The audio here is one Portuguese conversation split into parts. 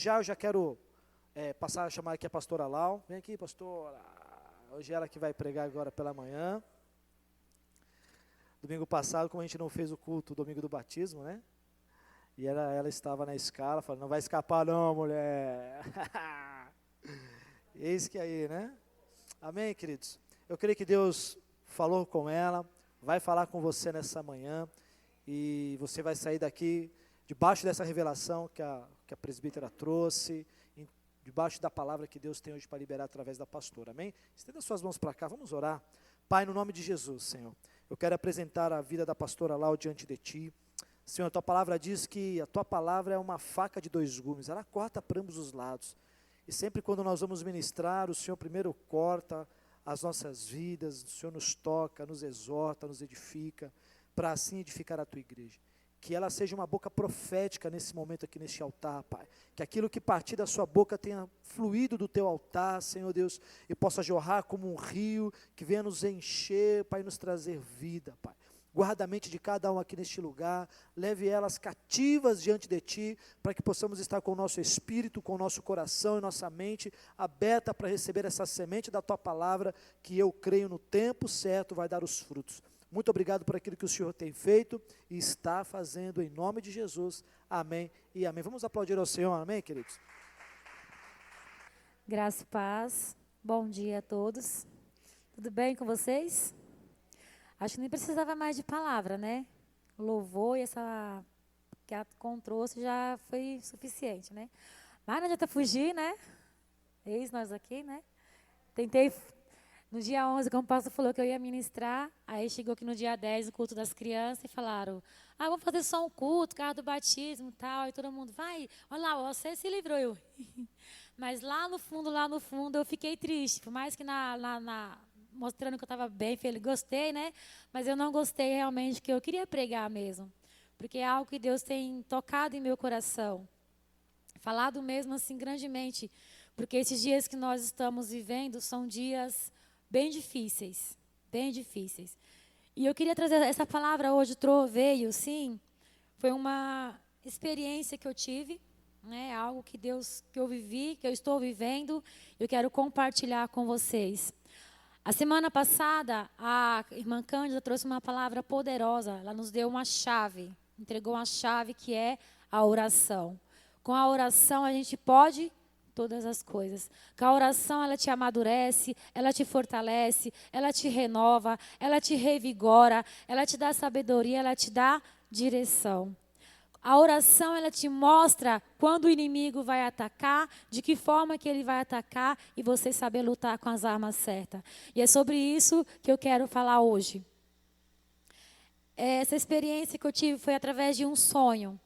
já eu já quero passar a chamar aqui a pastora Lau. Vem aqui, pastora. Hoje ela que vai pregar agora pela manhã. Domingo passado, como a gente não fez o culto domingo do batismo, né? E ela estava na escala, falando, não vai escapar não, mulher. Eis que aí, né? Amém, queridos? Eu creio que Deus falou com ela, vai falar com você nessa manhã, e você vai sair daqui, debaixo dessa revelação que a presbítera trouxe, debaixo da palavra que Deus tem hoje para liberar através da pastora, amém? Estenda suas mãos para cá, vamos orar. Pai, no nome de Jesus, Senhor, eu quero apresentar a vida da pastora Lau diante de Ti. Senhor, a Tua palavra diz que a Tua palavra é uma faca de dois gumes, ela corta para ambos os lados. E sempre quando nós vamos ministrar, o Senhor primeiro corta as nossas vidas, o Senhor nos toca, nos exorta, nos edifica, para assim edificar a Tua igreja. Que ela seja uma boca profética nesse momento aqui neste altar, Pai. Que aquilo que partir da sua boca tenha fluído do Teu altar, Senhor Deus, e possa jorrar como um rio, que venha nos encher, Pai, nos trazer vida, Pai. Guarda a mente de cada um aqui neste lugar, leve elas cativas diante de Ti, para que possamos estar com o nosso espírito, com o nosso coração e nossa mente aberta para receber essa semente da Tua palavra, que eu creio no tempo certo vai dar os frutos. Muito obrigado por aquilo que o Senhor tem feito e está fazendo em nome de Jesus. Amém e amém. Vamos aplaudir ao Senhor, amém, queridos? Graça e paz. Bom dia a todos. Tudo bem com vocês? Acho que nem precisava mais de palavra, né? O louvor e essa que a Com trouxe já foi suficiente, né? Mas não adianta fugir, né? Eis nós aqui, né? Tentei. No dia 11, como o pastor falou que eu ia ministrar, aí chegou aqui no dia 10 o culto das crianças e falaram, vamos fazer só um culto, carro do batismo e tal, e todo mundo, vai, olha lá, você se livrou, eu. Mas lá no fundo, eu fiquei triste, por mais que mostrando que eu estava bem feliz, gostei, né? Mas eu não gostei realmente, que eu queria pregar mesmo, porque é algo que Deus tem tocado em meu coração, falado mesmo assim grandemente, porque esses dias que nós estamos vivendo são dias bem difíceis, bem difíceis. E eu queria trazer essa palavra hoje, veio, sim, foi uma experiência que eu tive, né, algo que eu vivi, que eu estou vivendo, eu quero compartilhar com vocês. A semana passada, a irmã Cândida trouxe uma palavra poderosa, ela nos deu uma chave, entregou uma chave que é a oração. Com a oração a gente pode todas as coisas. Com a oração ela te amadurece, ela te fortalece, ela te renova, ela te revigora, ela te dá sabedoria, ela te dá direção. A oração ela te mostra quando o inimigo vai atacar, de que forma que ele vai atacar e você saber lutar com as armas certas. E é sobre isso que eu quero falar hoje. Essa experiência que eu tive foi através de um sonho.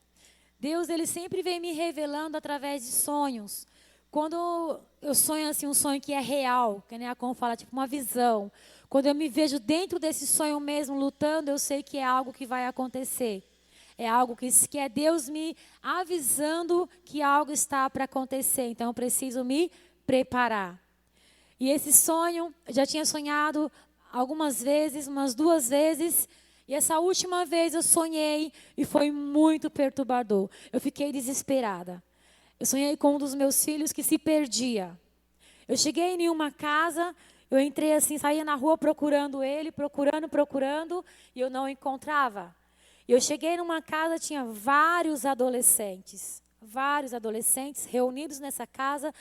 Deus ele sempre vem me revelando através de sonhos. Quando eu sonho assim, um sonho que é real, que nem a Com fala, tipo uma visão. Quando eu me vejo dentro desse sonho mesmo, lutando, eu sei que é algo que vai acontecer. É algo que é Deus me avisando que algo está para acontecer. Então, eu preciso me preparar. E esse sonho, eu já tinha sonhado algumas vezes, umas 2 vezes. E essa última vez eu sonhei e foi muito perturbador. Eu fiquei desesperada. Eu sonhei com um dos meus filhos que se perdia. Eu cheguei em uma casa, eu entrei assim, saía na rua procurando ele, procurando, e eu não o encontrava. E eu cheguei numa casa, tinha vários adolescentes reunidos nessa casa.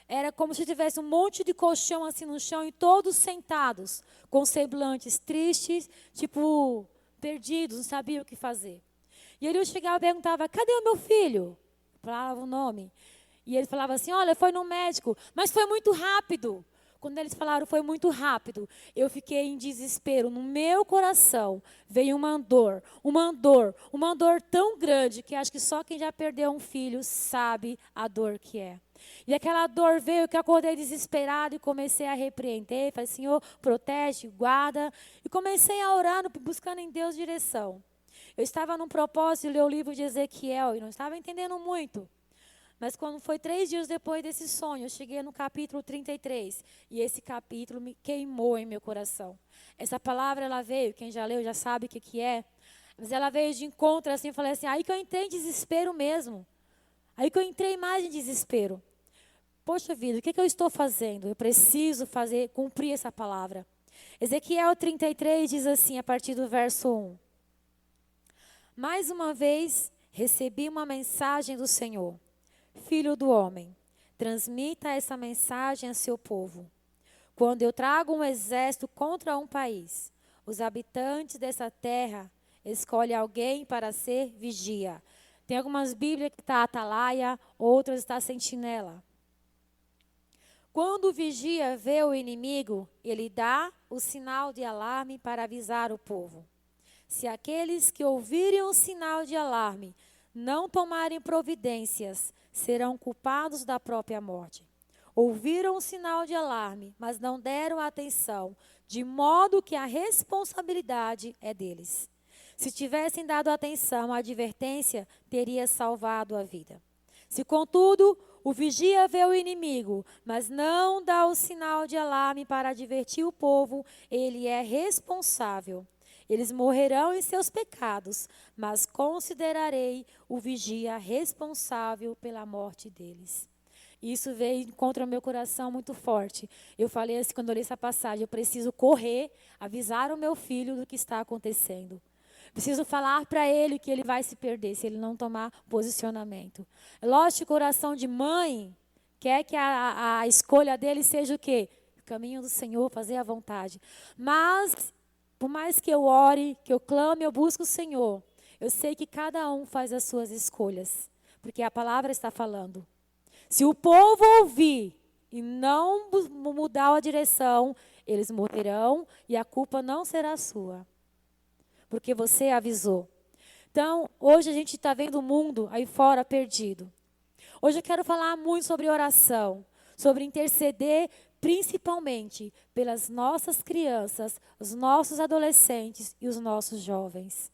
Era como se tivesse um monte de colchão assim no chão e todos sentados, com semblantes tristes, tipo perdidos, não sabiam o que fazer. E ele chegava e perguntava, cadê o meu filho? Falava o nome. E ele falava assim, olha, foi no médico, mas foi muito rápido. Quando eles falaram, foi muito rápido, eu fiquei em desespero. No meu coração veio uma dor tão grande que acho que só quem já perdeu um filho sabe a dor que é. E aquela dor veio que eu acordei desesperado e comecei a repreender. Falei, Senhor, protege, guarda. E comecei a orar, buscando em Deus direção. Eu estava num propósito de ler o livro de Ezequiel e não estava entendendo muito. Mas quando foi 3 dias depois desse sonho, eu cheguei no capítulo 33. E esse capítulo me queimou em meu coração. Essa palavra, ela veio, quem já leu já sabe o que é. Mas ela veio de encontro assim, eu falei assim, aí que eu entrei em desespero mesmo. Aí que eu entrei mais em desespero. Poxa vida, o que eu estou fazendo? Eu preciso cumprir essa palavra. Ezequiel 33 diz assim, a partir do verso 1. Mais uma vez, recebi uma mensagem do Senhor. Filho do homem, transmita essa mensagem a seu povo. Quando eu trago um exército contra um país, os habitantes dessa terra escolhem alguém para ser vigia. Tem algumas Bíblias que está atalaia, outras está sentinela. Quando o vigia vê o inimigo, ele dá o sinal de alarme para avisar o povo. Se aqueles que ouvirem o sinal de alarme não tomarem providências, serão culpados da própria morte. Ouviram o sinal de alarme, mas não deram atenção, de modo que a responsabilidade é deles. Se tivessem dado atenção, a advertência teria salvado a vida. Se, contudo, o vigia vê o inimigo, mas não dá o sinal de alarme para advertir o povo, ele é responsável. Eles morrerão em seus pecados, mas considerarei o vigia responsável pela morte deles. Isso veio contra o meu coração muito forte. Eu falei assim, quando eu li essa passagem, eu preciso correr, avisar o meu filho do que está acontecendo. Preciso falar para ele que ele vai se perder se ele não tomar posicionamento. É lógico que o coração de mãe quer que a escolha dele seja o quê? O caminho do Senhor, fazer a vontade. Mas, por mais que eu ore, que eu clame, eu busco o Senhor. Eu sei que cada um faz as suas escolhas, porque a palavra está falando. Se o povo ouvir e não mudar a direção, eles morrerão e a culpa não será sua. Porque você avisou. Então, hoje a gente está vendo o mundo aí fora perdido. Hoje eu quero falar muito sobre oração, sobre interceder principalmente pelas nossas crianças, os nossos adolescentes e os nossos jovens.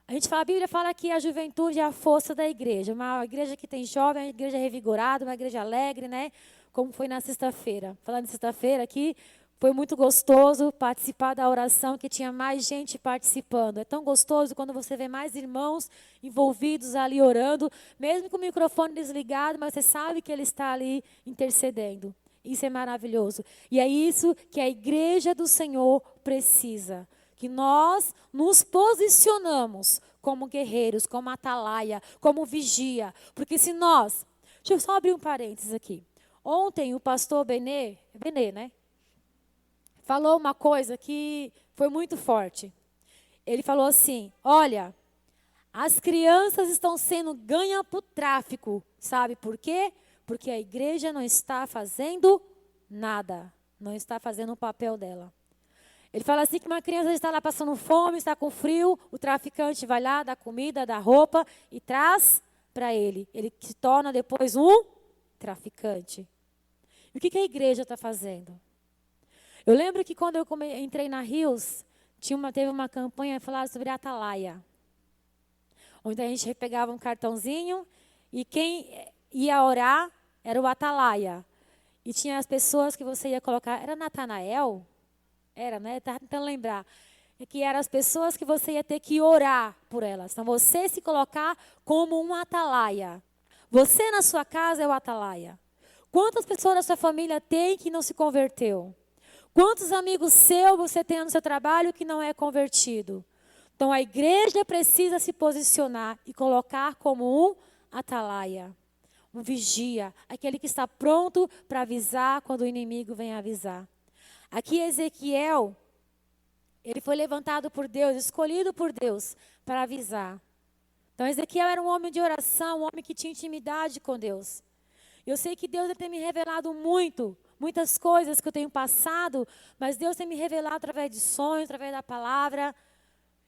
A Bíblia fala que a juventude é a força da igreja. Uma igreja que tem jovem, uma igreja revigorada, uma igreja alegre, né? Como foi na sexta-feira. Falando de sexta-feira aqui, foi muito gostoso participar da oração, que tinha mais gente participando. É tão gostoso quando você vê mais irmãos envolvidos ali orando, mesmo com o microfone desligado, mas você sabe que ele está ali intercedendo. Isso é maravilhoso. E é isso que a igreja do Senhor precisa. Que nós nos posicionamos como guerreiros, como atalaia, como vigia. Porque se nós... Deixa eu só abrir um parênteses aqui. Ontem o pastor Benê, né? Falou uma coisa que foi muito forte. Ele falou assim, olha, as crianças estão sendo ganhas para o tráfico. Sabe por quê? Porque a igreja não está fazendo nada. Não está fazendo o papel dela. Ele fala assim que uma criança está lá passando fome, está com frio, o traficante vai lá, dá comida, dá roupa e traz para ele. Ele se torna depois um traficante. E o que a igreja está fazendo? Eu lembro que quando eu entrei na Rios, teve uma campanha falada sobre atalaia. Onde a gente pegava um cartãozinho e quem ia orar era o atalaia. E tinha as pessoas que você ia colocar, era Natanael? Era, né? Estava tentando lembrar. Que eram as pessoas que você ia ter que orar por elas. Então, você se colocar como um atalaia. Você na sua casa é o atalaia. Quantas pessoas da sua família tem que não se converteu? Quantos amigos seus você tem no seu trabalho que não é convertido? Então, a igreja precisa se posicionar e colocar como um atalaia. Um vigia. Aquele que está pronto para avisar quando o inimigo vem avisar. Aqui Ezequiel, ele foi levantado por Deus, escolhido por Deus para avisar. Então Ezequiel era um homem de oração, um homem que tinha intimidade com Deus. Eu sei que Deus tem me revelado muitas coisas que eu tenho passado, mas Deus tem me revelado através de sonhos, através da palavra,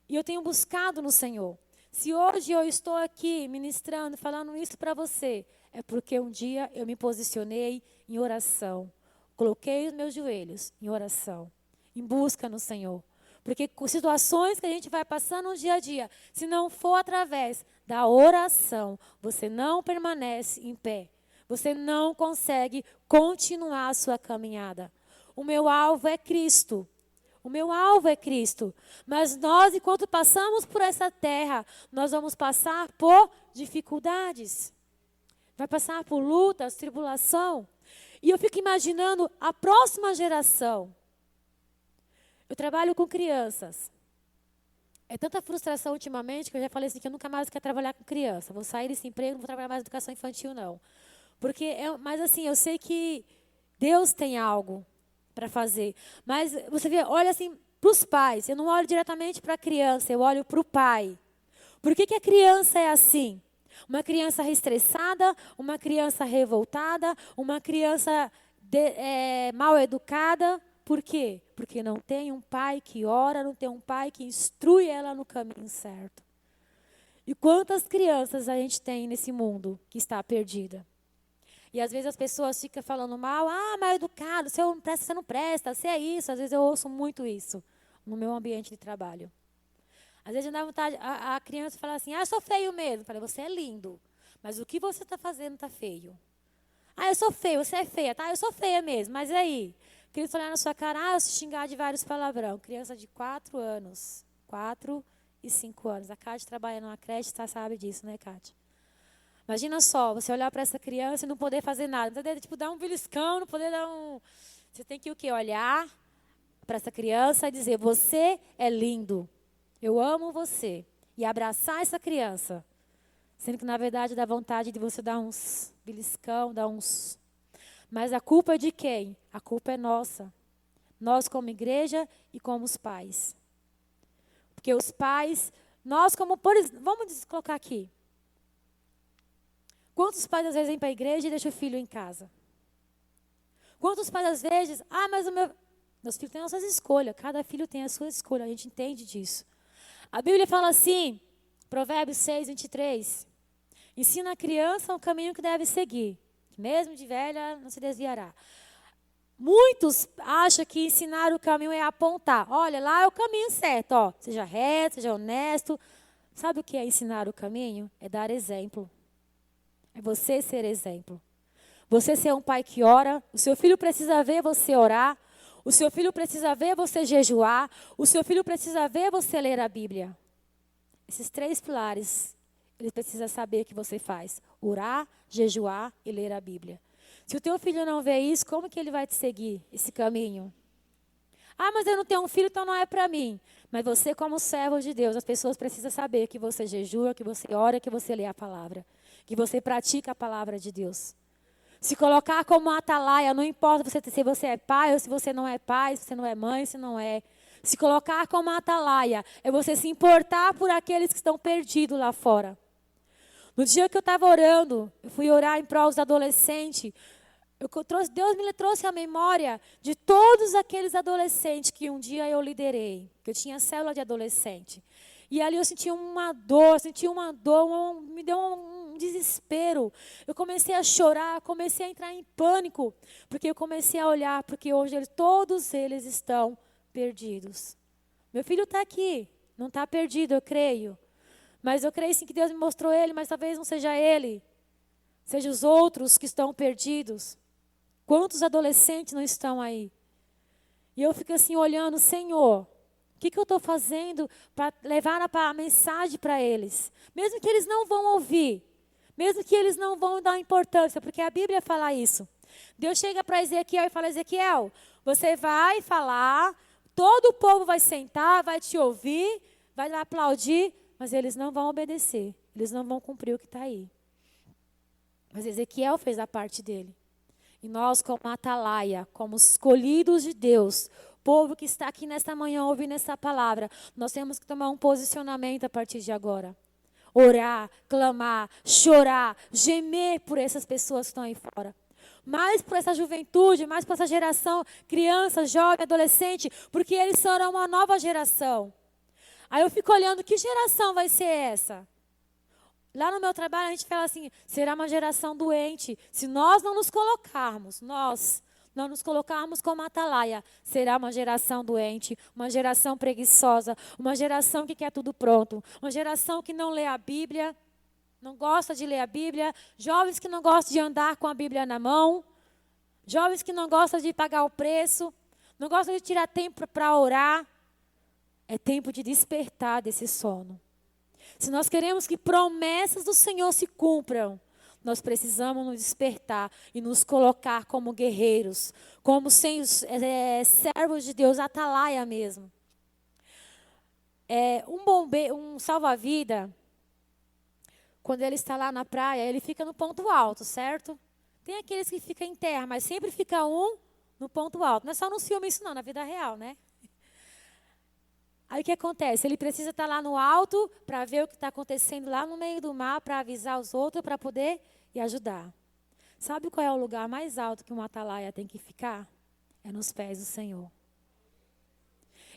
e eu tenho buscado no Senhor. Se hoje eu estou aqui ministrando, falando isso para você, é porque um dia eu me posicionei em oração. Coloquei os meus joelhos em oração, em busca no Senhor. Porque com situações que a gente vai passando no dia a dia, se não for através da oração, você não permanece em pé. Você não consegue continuar a sua caminhada. O meu alvo é Cristo. O meu alvo é Cristo. Mas nós, enquanto passamos por essa terra, nós vamos passar por dificuldades. vai passar por lutas, tribulação. E eu fico imaginando a próxima geração. Eu trabalho com crianças. É tanta frustração ultimamente que eu já falei assim que eu nunca mais quero trabalhar com criança. Vou sair desse emprego, não vou trabalhar mais em educação infantil, não. Mas assim, eu sei que Deus tem algo para fazer. Mas você vê, olha assim para os pais. Eu não olho diretamente para a criança, eu olho para o pai. Por que a criança é assim? Uma criança estressada, uma criança revoltada, uma criança mal educada. Por quê? Porque não tem um pai que ora, não tem um pai que instrui ela no caminho certo. E quantas crianças a gente tem nesse mundo que está perdida? E às vezes as pessoas ficam falando mal, mal educado, você não presta, você não presta, você é isso. Às vezes eu ouço muito isso no meu ambiente de trabalho. Às vezes dá vontade, a criança fala assim, eu sou feio mesmo. Eu falei, você é lindo, mas o que você está fazendo está feio. Eu sou feio, você é feia, tá? Eu sou feia mesmo, mas aí? Criança olhar na sua cara, eu se xingar de vários palavrão. Criança de 4 anos, 4 e 5 anos. A Cátia trabalha numa creche, você sabe disso, né, Cátia? Imagina só, você olhar para essa criança e não poder fazer nada. Não poder, dar um beliscão, não poder dar um... Você tem que o quê? Olhar para essa criança e dizer, você é lindo. Eu amo você. E abraçar essa criança. Sendo que, na verdade, dá vontade de você dar uns beliscão, dar uns... Mas a culpa é de quem? A culpa é nossa. Nós como igreja e como os pais. Porque os pais, nós como... Vamos colocar aqui. Quantos pais, às vezes, vêm para a igreja e deixam o filho em casa? Quantos pais, às vezes... mas meus filhos têm as suas escolhas. Cada filho tem a sua escolha. A gente entende disso. A Bíblia fala assim, Provérbios 6, 23. Ensina a criança o caminho que deve seguir. Mesmo de velha, não se desviará. Muitos acham que ensinar o caminho é apontar. Olha, lá é o caminho certo. Ó. Seja reto, seja honesto. Sabe o que é ensinar o caminho? É dar exemplo. É você ser exemplo. Você ser um pai que ora. O seu filho precisa ver você orar. O seu filho precisa ver você jejuar. O seu filho precisa ver você ler a Bíblia. Esses 3 pilares, ele precisa saber que você faz. Orar, jejuar e ler a Bíblia. Se o teu filho não vê isso, como que ele vai te seguir esse caminho? Mas eu não tenho um filho, então não é para mim. Mas você, como servo de Deus, as pessoas precisam saber que você jejua, que você ora, que você lê a palavra. Que você pratica a palavra de Deus. Se colocar como atalaia, não importa se você é pai ou se você não é pai, se você não é mãe, se não é. Se colocar como atalaia é você se importar por aqueles que estão perdidos lá fora. No dia que eu estava orando, eu fui orar em prol dos adolescentes. Deus me trouxe a memória de todos aqueles adolescentes que um dia eu liderei. Que eu tinha célula de adolescente. E ali eu senti uma dor, me deu um desespero. Eu comecei a chorar, comecei a entrar em pânico, porque eu comecei a olhar, porque hoje todos eles estão perdidos. Meu filho está aqui, não está perdido, eu creio. Mas eu creio sim que Deus me mostrou ele, mas talvez não seja ele. Seja os outros que estão perdidos. Quantos adolescentes não estão aí? E eu fico assim olhando, Senhor, o que eu estou fazendo para levar a mensagem para eles? Mesmo que eles não vão ouvir, mesmo que eles não vão dar importância, porque a Bíblia fala isso. Deus chega para Ezequiel e fala, Ezequiel, você vai falar, todo o povo vai sentar, vai te ouvir, vai aplaudir, mas eles não vão obedecer, eles não vão cumprir o que está aí. Mas Ezequiel fez a parte dele. E nós, como atalaia, como escolhidos de Deus, povo que está aqui nesta manhã ouvindo essa palavra, nós temos que tomar um posicionamento a partir de agora. Orar, clamar, chorar, gemer por essas pessoas que estão aí fora. Mais por essa juventude, mais por essa geração, criança, jovem, adolescente, porque eles serão uma nova geração. Aí eu fico olhando, que geração vai ser essa? Lá no meu trabalho a gente fala assim, será uma geração doente. Se nós não nos colocarmos, não nos colocarmos como atalaia, será uma geração doente, uma geração preguiçosa, uma geração que quer tudo pronto, uma geração que não lê a Bíblia, não gosta de ler a Bíblia, jovens que não gostam de andar com a Bíblia na mão, jovens que não gostam de pagar o preço, não gostam de tirar tempo para orar. É tempo de despertar desse sono. Se nós queremos que promessas do Senhor se cumpram, nós precisamos nos despertar e nos colocar como guerreiros, como servos de Deus, atalaia mesmo. Um salva-vida, quando ele está lá na praia, ele fica no ponto alto, certo? Tem aqueles que ficam em terra, mas sempre fica um no ponto alto. Não é só no filme isso não, na vida real, né? Aí o que acontece? Ele precisa estar lá no alto para ver o que está acontecendo lá no meio do mar, para avisar os outros, para poder ir ajudar. Sabe qual é o lugar mais alto que um atalaia tem que ficar? É nos pés do Senhor.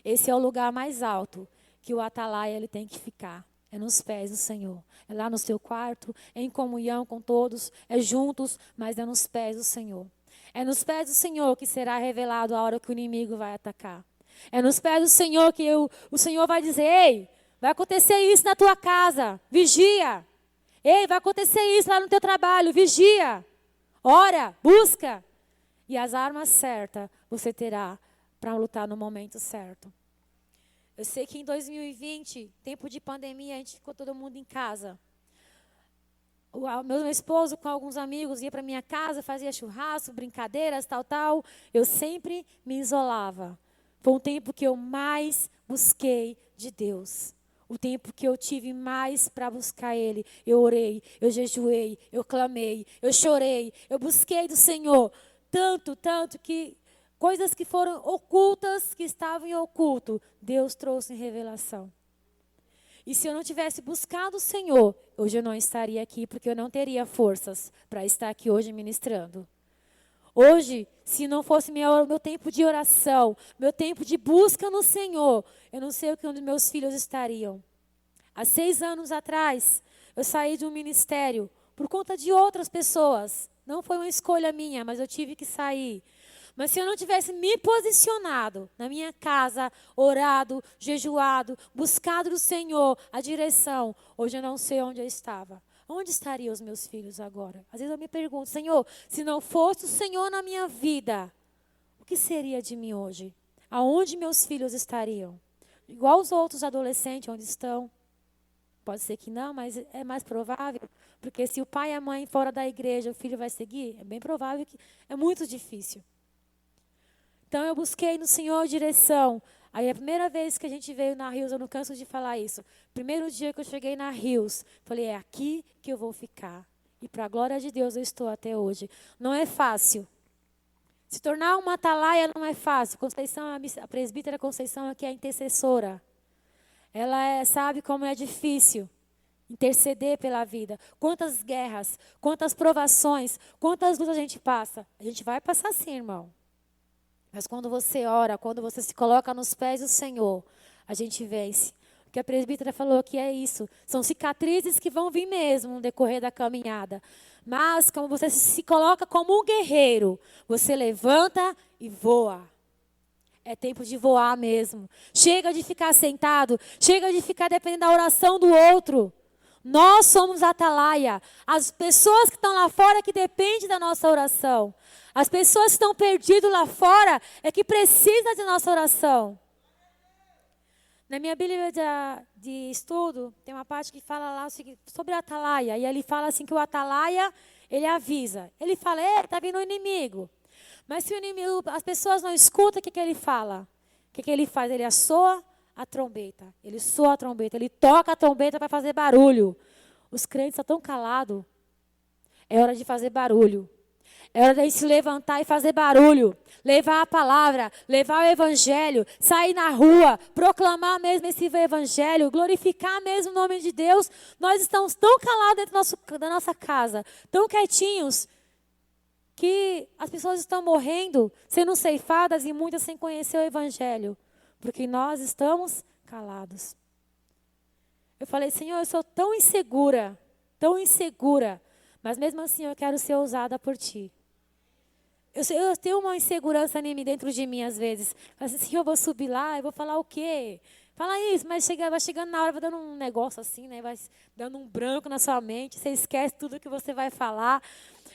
Esse é o lugar mais alto que o atalaia ele tem que ficar. É nos pés do Senhor. É lá no seu quarto, é em comunhão com todos, é juntos, mas é nos pés do Senhor. É nos pés do Senhor que será revelado a hora que o inimigo vai atacar. É nos pés do Senhor que o Senhor vai dizer, ei, vai acontecer isso na tua casa, vigia. Ei, vai acontecer isso lá no teu trabalho, vigia. Ora, busca. E as armas certas você terá para lutar no momento certo. Eu sei que em 2020, tempo de pandemia, a gente ficou todo mundo em casa. Meu esposo com alguns amigos ia para minha casa, fazia churrasco, brincadeiras, tal. Eu sempre me isolava. Foi um tempo que eu mais busquei de Deus. O tempo que eu tive mais para buscar Ele. Eu orei, eu jejuei, eu clamei, eu chorei, eu busquei do Senhor. Tanto que coisas que foram ocultas, que estavam em oculto, Deus trouxe em revelação. E se eu não tivesse buscado o Senhor, hoje eu não estaria aqui, porque eu não teria forças para estar aqui hoje ministrando. Hoje, se não fosse meu tempo de oração, meu tempo de busca no Senhor, eu não sei onde meus filhos estariam. Há 6 anos atrás, eu saí de um ministério por conta de outras pessoas. Não foi uma escolha minha, mas eu tive que sair. Mas se eu não tivesse me posicionado na minha casa, orado, jejuado, buscado do Senhor a direção, hoje eu não sei onde eu estava. Onde estariam os meus filhos agora? Às vezes eu me pergunto, Senhor, se não fosse o Senhor na minha vida, o que seria de mim hoje? Aonde meus filhos estariam? Igual os outros adolescentes, onde estão? Pode ser que não, mas é mais provável. Porque se o pai e a mãe fora da igreja, o filho vai seguir? É bem provável que é muito difícil. Então eu busquei no Senhor direção. Aí a primeira vez que a gente veio na Rios, eu não canso de falar isso. Primeiro dia que eu cheguei na Rios, falei, é aqui que eu vou ficar. E para a glória de Deus eu estou até hoje. Não é fácil. Se tornar uma atalaia não é fácil. Conceição, a presbítera Conceição aqui é a intercessora. Ela sabe como é difícil interceder pela vida. Quantas guerras, quantas provações, quantas lutas a gente passa. A gente vai passar sim, irmão. Mas quando você ora, quando você se coloca nos pés do Senhor, a gente vence. O que a presbítera falou que é isso. São cicatrizes que vão vir mesmo no decorrer da caminhada. Mas, como você se coloca como um guerreiro, você levanta e voa. É tempo de voar mesmo. Chega de ficar sentado. Chega de ficar dependendo da oração do outro. Nós somos atalaia. As pessoas que estão lá fora que dependem da nossa oração. As pessoas que estão perdidas lá fora é que precisam de nossa oração. Na minha Bíblia de estudo, tem uma parte que fala lá sobre a atalaia. E ele fala assim que o atalaia, ele avisa. Ele fala, está vindo o inimigo. Mas se o inimigo, as pessoas não escutam, o que ele fala? O que ele faz? Ele assoa a trombeta. Ele soa a trombeta. Ele toca a trombeta para fazer barulho. Os crentes estão calados. É hora de fazer barulho. É hora de a gente se levantar e fazer barulho. Levar a palavra, levar o evangelho, sair na rua, proclamar mesmo esse evangelho, glorificar mesmo o nome de Deus. Nós estamos tão calados dentro da nossa casa, tão quietinhos, que as pessoas estão morrendo, sendo ceifadas e muitas sem conhecer o evangelho. Porque nós estamos calados. Eu falei, Senhor, eu sou tão insegura, mas mesmo assim eu quero ser usada por Ti. Eu tenho uma insegurança dentro de mim às vezes. Assim, eu vou subir lá, eu vou falar o quê? Fala isso, mas vai chegando na hora, vai dando um negócio assim, né? Vai dando um branco na sua mente, você esquece tudo que você vai falar.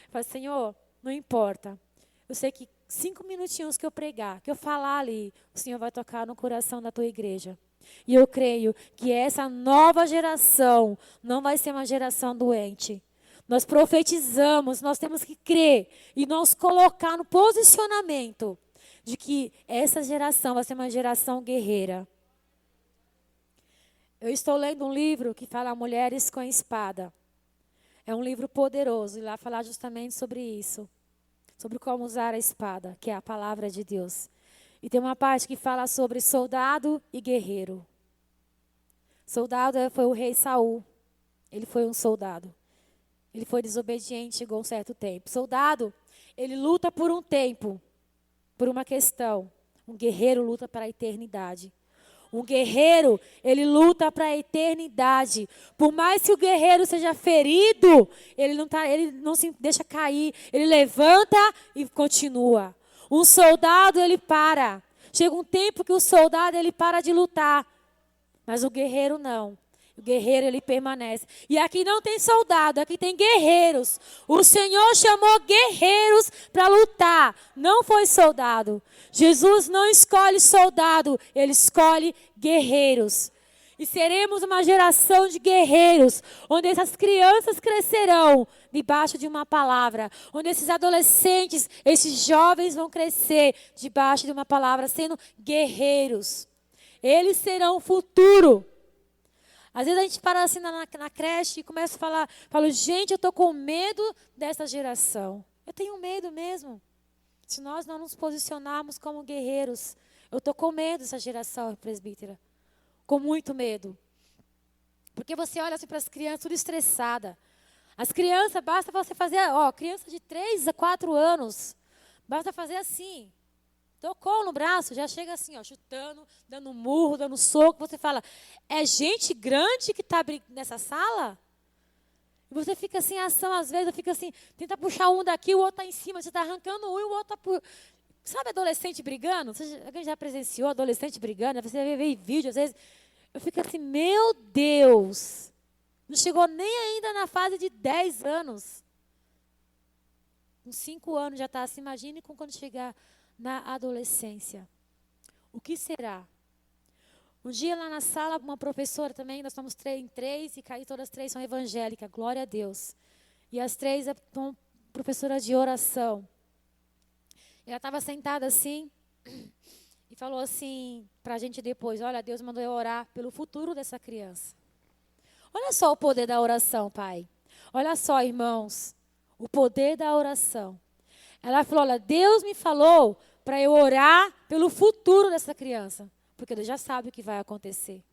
Fala, Senhor, não importa. Eu sei que 5 minutinhos que eu pregar, que eu falar ali, o Senhor vai tocar no coração da tua igreja. E eu creio que essa nova geração não vai ser uma geração doente. nós profetizamos, nós temos que crer e nos colocar no posicionamento de que essa geração vai ser uma geração guerreira. Eu estou lendo um livro que fala Mulheres com Espada. É um livro poderoso e lá fala justamente sobre isso. Sobre como usar a espada, que é a palavra de Deus. E tem uma parte que fala sobre soldado e guerreiro. Soldado foi o rei Saul. Ele foi um soldado. Ele foi desobediente, chegou um certo tempo. Soldado, ele luta por um tempo, por uma questão. Um guerreiro luta para a eternidade. Um guerreiro, ele luta para a eternidade. Por mais que o guerreiro seja ferido, ele não se deixa cair. Ele levanta e continua. Um soldado, ele para. Chega um tempo que o soldado, ele para de lutar. Mas o guerreiro não. O guerreiro, ele permanece. E aqui não tem soldado, aqui tem guerreiros. O Senhor chamou guerreiros para lutar. Não foi soldado. Jesus não escolhe soldado, ele escolhe guerreiros. E seremos uma geração de guerreiros, onde essas crianças crescerão debaixo de uma palavra. Onde esses adolescentes, esses jovens vão crescer debaixo de uma palavra, sendo guerreiros. Eles serão o futuro. Às vezes a gente para assim na creche e começa a falar, gente, eu estou com medo dessa geração. Eu tenho medo mesmo. Se nós não nos posicionarmos como guerreiros, eu estou com medo dessa geração, presbítera. Com muito medo. Porque você olha assim para as crianças, tudo estressada. As crianças, basta você fazer, criança de 3 a 4 anos, basta fazer assim. Tocou no braço, já chega assim, chutando, dando murro, dando soco. Você fala, é gente grande que está nessa sala? E você fica assim, ação, às vezes, fica assim, tenta puxar um daqui, o outro está em cima, você está arrancando um e o outro está... Sabe adolescente brigando? Alguém já presenciou adolescente brigando? Você vê vídeo, às vezes. Eu fico assim, meu Deus. Não chegou nem ainda na fase de 10 anos. Com 5 anos já está assim, imagine quando chegar na adolescência. O que será? Um dia lá na sala, uma professora também, nós somos em 3 e todas as 3 são evangélicas, glória a Deus. E as 3 são professoras de oração. Ela estava sentada assim e falou assim para a gente depois, olha, Deus mandou eu orar pelo futuro dessa criança. Olha só o poder da oração, pai. Olha só, irmãos, o poder da oração. Ela falou, olha, Deus me falou para eu orar pelo futuro dessa criança. Porque Deus já sabe o que vai acontecer.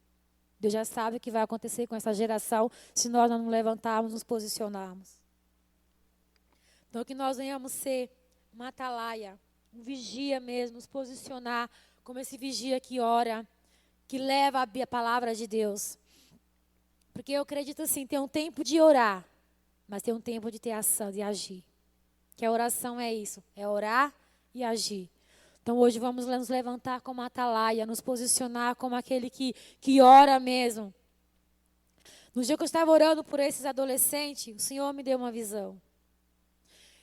Deus já sabe o que vai acontecer com essa geração se nós não nos levantarmos, nos posicionarmos. Então, que nós venhamos ser uma atalaia, um vigia mesmo, nos posicionar como esse vigia que ora, que leva a palavra de Deus. Porque eu acredito assim, tem um tempo de orar, mas tem um tempo de ter ação, de agir. Que a oração é isso, é orar e agir. Então hoje vamos nos levantar como atalaia, nos posicionar como aquele que ora mesmo. No dia que eu estava orando por esses adolescentes, o Senhor me deu uma visão.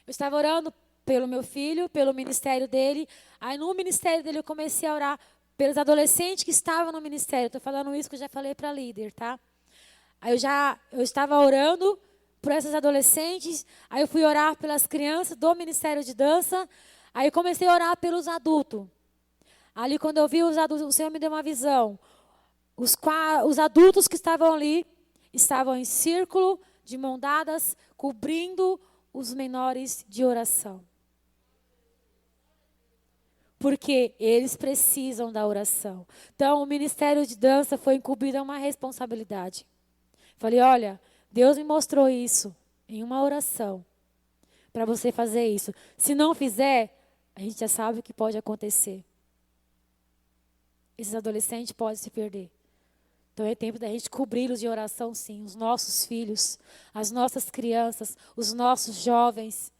Eu estava orando pelo meu filho, pelo ministério dele. Aí no ministério dele eu comecei a orar pelos adolescentes que estavam no ministério. Estou falando isso que eu já falei para líder, tá? Aí eu estava orando por esses adolescentes. Aí eu fui orar pelas crianças do ministério de dança. Aí eu comecei a orar pelos adultos. Ali quando eu vi os adultos, o Senhor me deu uma visão. Os adultos que estavam ali estavam em círculo, de mão dadas, cobrindo os menores de oração. Porque eles precisam da oração. Então, o ministério de dança foi incumbido a uma responsabilidade. Falei, olha, Deus me mostrou isso em uma oração para você fazer isso. Se não fizer, a gente já sabe o que pode acontecer. Esses adolescentes podem se perder. Então é tempo da gente cobri-los de oração, sim. Os nossos filhos, as nossas crianças, os nossos jovens,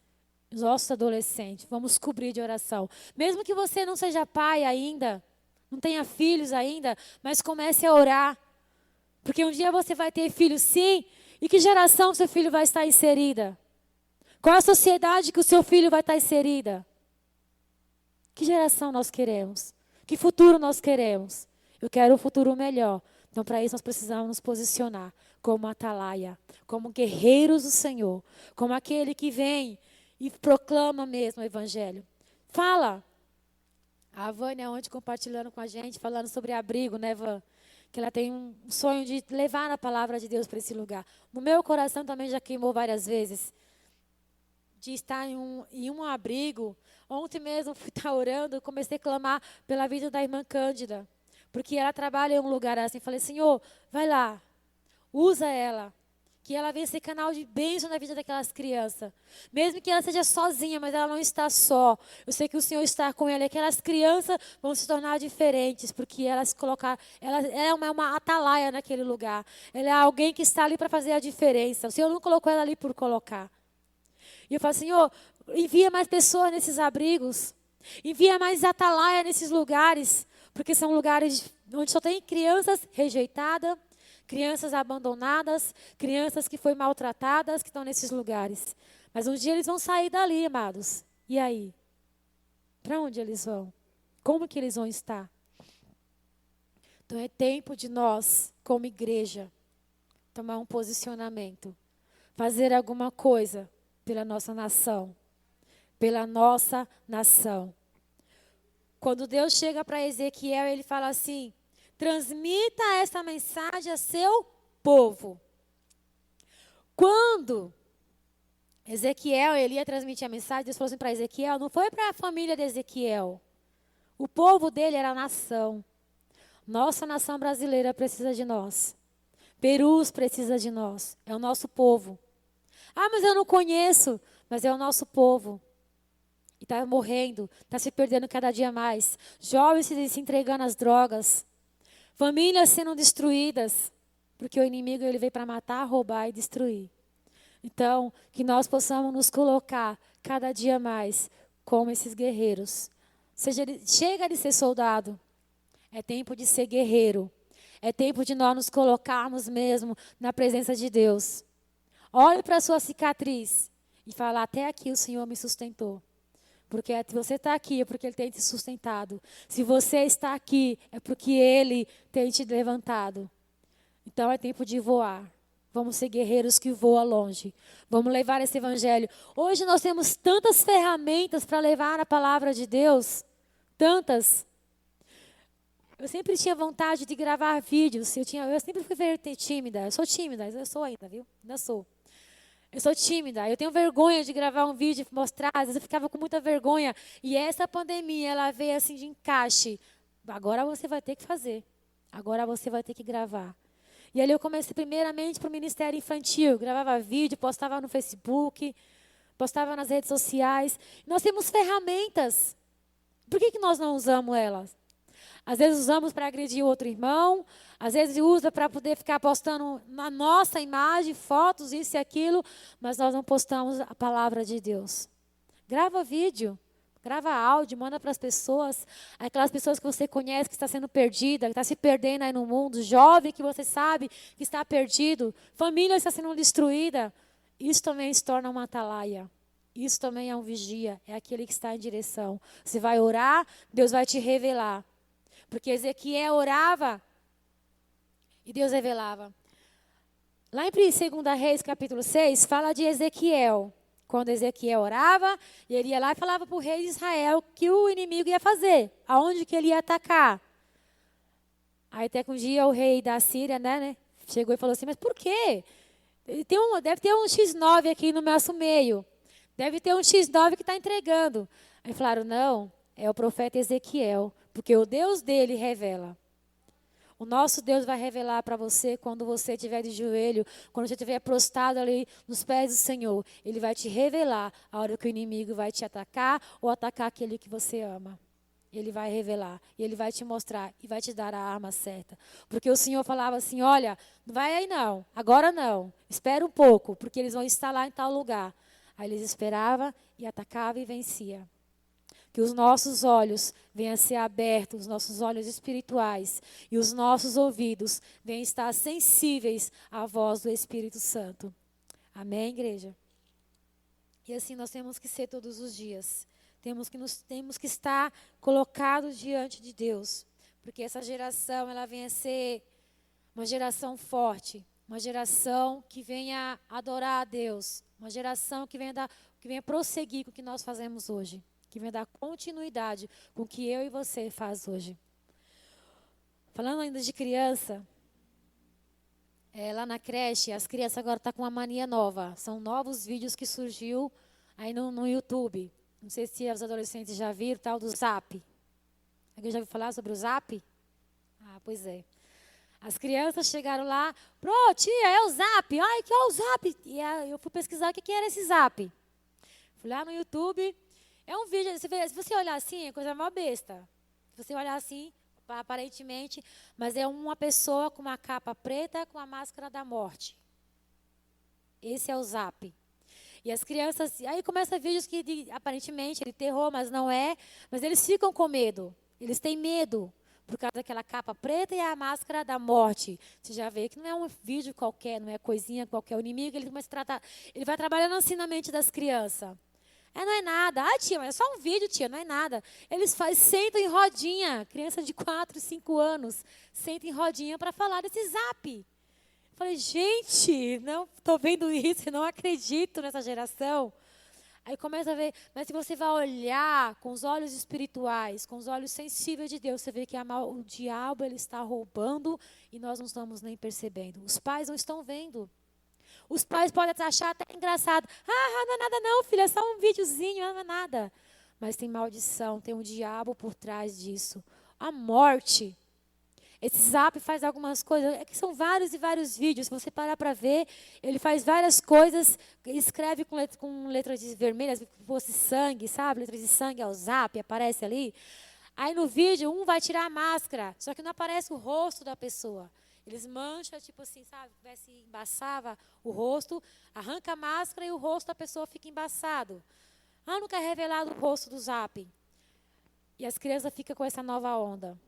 os nossos adolescentes. Vamos cobrir de oração. Mesmo que você não seja pai ainda, não tenha filhos ainda, mas comece a orar. Porque um dia você vai ter filho, sim. E que geração seu filho vai estar inserida? Qual a sociedade que o seu filho vai estar inserida? Que geração nós queremos? Que futuro nós queremos? Eu quero um futuro melhor. Então, para isso, nós precisamos nos posicionar como atalaia, como guerreiros do Senhor, como aquele que vem e proclama mesmo o Evangelho. Fala. A Vânia ontem compartilhando com a gente, falando sobre abrigo, né, Vã? Que ela tem um sonho de levar a palavra de Deus para esse lugar. No meu coração também já queimou várias vezes, de estar em um abrigo. Ontem mesmo fui estar orando, comecei a clamar pela vida da irmã Cândida, porque ela trabalha em um lugar assim. Falei, Senhor, vai lá, usa ela, que ela venha ser canal de bênção na vida daquelas crianças. Mesmo que ela seja sozinha, mas ela não está só. Eu sei que o Senhor está com ela. E aquelas crianças vão se tornar diferentes, porque ela se colocar, ela é uma atalaia naquele lugar. Ela é alguém que está ali para fazer a diferença. O Senhor não colocou ela ali por colocar. E eu falo, Senhor, envia mais pessoas nesses abrigos. Envia mais atalaia nesses lugares, porque são lugares onde só tem crianças rejeitadas, crianças abandonadas, crianças que foram maltratadas, que estão nesses lugares. Mas um dia eles vão sair dali, amados. E aí? Para onde eles vão? Como que eles vão estar? Então é tempo de nós, como igreja, tomar um posicionamento. Fazer alguma coisa pela nossa nação. Pela nossa nação. Quando Deus chega para Ezequiel, ele fala assim: transmita essa mensagem a seu povo. Quando Ezequiel ele ia transmitir a mensagem, Deus falou assim para Ezequiel, não foi para a família de Ezequiel. O povo dele era a nação. Nossa nação brasileira precisa de nós. Perus precisa de nós. É o nosso povo. Ah, mas eu não conheço. Mas é o nosso povo. E está morrendo, está se perdendo cada dia mais. Jovens se entregando às drogas. Famílias sendo destruídas, porque o inimigo ele veio para matar, roubar e destruir. Então, que nós possamos nos colocar cada dia mais como esses guerreiros. Chega de ser soldado, é tempo de ser guerreiro. É tempo de nós nos colocarmos mesmo na presença de Deus. Olhe para a sua cicatriz e fala, até aqui o Senhor me sustentou. Porque se você está aqui é porque Ele tem te sustentado. Se você está aqui é porque Ele tem te levantado. Então é tempo de voar. Vamos ser guerreiros que voam longe. Vamos levar esse evangelho. Hoje nós temos tantas ferramentas para levar a palavra de Deus. Tantas. Eu sempre tinha vontade de gravar vídeos. Eu sempre fui tímida. Eu sou tímida. Eu sou ainda, viu? Ainda sou. Eu sou tímida, eu tenho vergonha de gravar um vídeo e mostrar, às vezes eu ficava com muita vergonha. E essa pandemia, ela veio assim de encaixe. Agora você vai ter que fazer. Agora você vai ter que gravar. E ali eu comecei primeiramente para o Ministério Infantil. Gravava vídeo, postava no Facebook, postava nas redes sociais. Nós temos ferramentas. Por que nós não usamos elas? Às vezes usamos para agredir o outro irmão, às vezes usa para poder ficar postando na nossa imagem, fotos, isso e aquilo, mas nós não postamos a palavra de Deus. Grava vídeo, grava áudio, manda para as pessoas, aquelas pessoas que você conhece que está sendo perdida, que está se perdendo aí no mundo, jovem que você sabe que está perdido, família que está sendo destruída. Isso também se torna uma atalaia. Isso também é um vigia, é aquele que está em direção. Você vai orar, Deus vai te revelar. Porque Ezequiel orava e Deus revelava. Lá em 2 Reis, capítulo 6, fala de Ezequiel. Quando Ezequiel orava, ele ia lá e falava para o rei de Israel que o inimigo ia fazer, aonde que ele ia atacar. Aí até que um dia o rei da Síria, né, chegou e falou assim, mas por quê? Deve ter um X9 aqui no nosso meio. Deve ter um X9 que está entregando. Aí falaram, não, é o profeta Ezequiel. Porque o Deus dele revela. O nosso Deus vai revelar para você quando você estiver de joelho, quando você estiver prostrado ali nos pés do Senhor. Ele vai te revelar a hora que o inimigo vai te atacar ou atacar aquele que você ama. Ele vai revelar, e Ele vai te mostrar e vai te dar a arma certa. Porque o Senhor falava assim, olha, não vai aí não, agora não, espera um pouco, porque eles vão estar lá em tal lugar. Aí eles esperavam e atacavam e vencia. Que os nossos olhos venham a ser abertos, os nossos olhos espirituais, e os nossos ouvidos venham estar sensíveis à voz do Espírito Santo. Amém, igreja? E assim nós temos que ser todos os dias. Temos que estar colocados diante de Deus. Porque essa geração, ela vem a ser uma geração forte, uma geração que venha adorar a Deus, uma geração que venha prosseguir com o que nós fazemos hoje, que venha dar continuidade com o que eu e você faz hoje. Falando ainda de criança, lá na creche, as crianças agora estão com uma mania nova. São novos vídeos que surgiu aí no YouTube. Não sei se os adolescentes já viram, tal do Zap. Alguém já ouviu falar sobre o Zap? Ah, pois é. As crianças chegaram lá, tia, é o Zap. Ai, que é o Zap? E eu fui pesquisar o que era esse Zap. Fui lá no YouTube. É um vídeo, se você olhar assim, é coisa mó besta. Se você olhar assim, aparentemente, mas é uma pessoa com uma capa preta com a máscara da morte. Esse é o Zap. E as crianças, aí começa vídeos que aparentemente é de terror, mas não é, mas eles ficam com medo. Eles têm medo por causa daquela capa preta e a máscara da morte. Você já vê que não é um vídeo qualquer, não é coisinha qualquer. O inimigo, ele começa a tratar, ele vai trabalhando assim na mente das crianças. Não é nada. Ah, tia, mas é só um vídeo, tia, não é nada. Eles sentam em rodinha, criança de 4, 5 anos, sentam em rodinha para falar desse Zap. Eu falei, gente, não estou vendo isso, eu não acredito nessa geração. Aí começa a ver, mas se você vai olhar com os olhos espirituais, com os olhos sensíveis de Deus, você vê que o diabo ele está roubando e nós não estamos nem percebendo. Os pais não estão vendo. Os pais podem achar até engraçado. Não é nada não, filha, é só um videozinho, não é nada. Mas tem maldição, tem um diabo por trás disso. A morte. Esse Zap faz algumas coisas, é que são vários e vários vídeos. Se você parar para ver, ele faz várias coisas, escreve com letras vermelhas, como se fosse sangue, sabe? Letras de sangue é o Zap, aparece ali. Aí no vídeo, um vai tirar a máscara, só que não aparece o rosto da pessoa. Eles mancham, tipo assim, sabe? Embaçava o rosto, arranca a máscara e o rosto da pessoa fica embaçado. Nunca é revelado o rosto do Zap. E as crianças ficam com essa nova onda.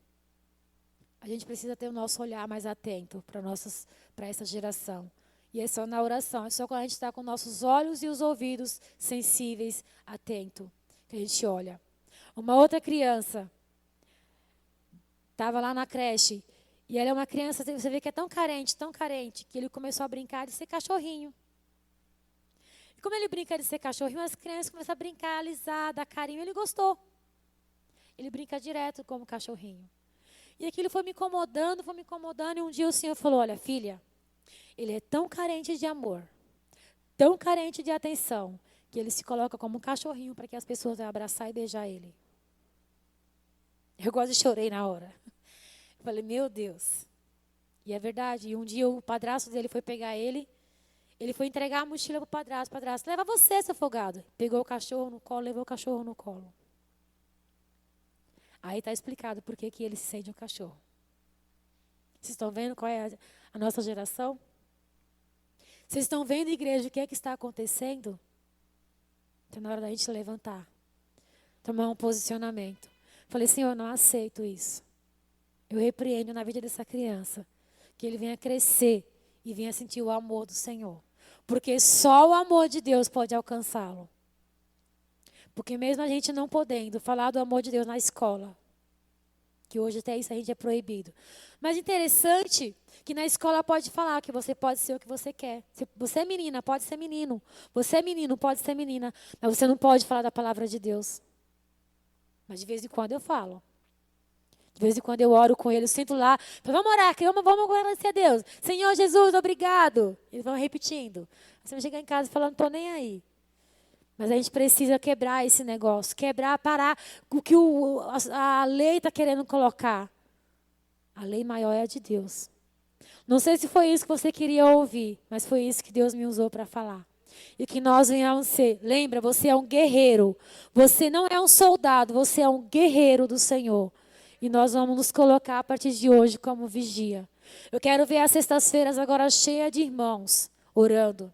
A gente precisa ter o nosso olhar mais atento para essa geração. E é só na oração, é só quando a gente está com nossos olhos e os ouvidos sensíveis, atentos, que a gente olha. Uma outra criança estava lá na creche, e ela é uma criança, você vê que é tão carente, que ele começou a brincar de ser cachorrinho. E como ele brinca de ser cachorrinho, as crianças começam a brincar, alisar, dar carinho, ele gostou. Ele brinca direto como cachorrinho. E aquilo foi me incomodando, e um dia o Senhor falou, olha, filha, ele é tão carente de amor, tão carente de atenção, que ele se coloca como um cachorrinho para que as pessoas vão abraçar e beijar ele. Eu quase chorei na hora. Eu falei, meu Deus. E é verdade. E um dia o padrasto dele foi pegar ele foi entregar a mochila para o padrasto. Padrasto, leva você, seu folgado. Pegou o cachorro no colo, levou o cachorro no colo. Aí está explicado por que ele se sente um cachorro. Vocês estão vendo qual é a nossa geração? Vocês estão vendo, igreja, o que é que está acontecendo? Está na hora da gente levantar. Tomar um posicionamento. Falei, Senhor, eu não aceito isso. Eu repreendo na vida dessa criança. Que ele venha crescer e venha sentir o amor do Senhor. Porque só o amor de Deus pode alcançá-lo. Porque mesmo a gente não podendo falar do amor de Deus na escola, que hoje até isso a gente é proibido. Mas interessante que na escola pode falar que você pode ser o que você quer. Se você é menina, pode ser menino. Você é menino, pode ser menina. Mas você não pode falar da palavra de Deus. Mas de vez em quando eu falo. De vez em quando eu oro com ele, eu sinto lá, vamos orar, vamos agradecer a Deus. Senhor Jesus, obrigado. Eles vão repetindo. Você vai chegar em casa falando, não estou nem aí. Mas a gente precisa quebrar esse negócio, parar com o que a lei está querendo colocar. A lei maior é a de Deus. Não sei se foi isso que você queria ouvir, mas foi isso que Deus me usou para falar. E que nós venhamos ser. Lembra, você é um guerreiro. Você não é um soldado, você é um guerreiro do Senhor. E nós vamos nos colocar a partir de hoje como vigia. Eu quero ver as sextas-feiras agora cheias de irmãos orando.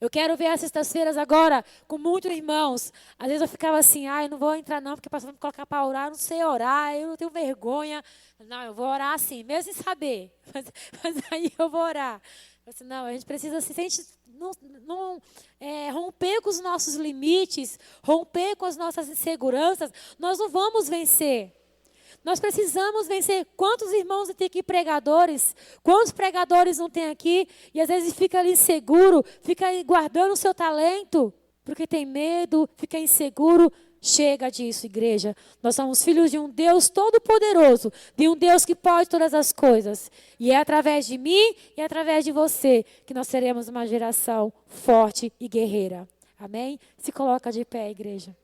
Eu quero ver as sextas-feiras agora com muitos irmãos. Às vezes eu ficava assim, eu não vou entrar não, porque o pastor vai me colocar para orar, eu não sei orar, eu não tenho vergonha. Não, eu vou orar assim, mesmo sem saber. Mas aí eu vou orar. Eu disse, não, a gente precisa, se a gente não romper com os nossos limites, romper com as nossas inseguranças, nós não vamos vencer. Nós precisamos vencer. Quantos irmãos tem aqui pregadores? Quantos pregadores não tem aqui? E às vezes fica ali inseguro, fica aí guardando o seu talento, porque tem medo, fica inseguro. Chega disso, igreja. Nós somos filhos de um Deus todo-poderoso, de um Deus que pode todas as coisas. E é através de mim e através de você que nós seremos uma geração forte e guerreira. Amém? Se coloca de pé, igreja.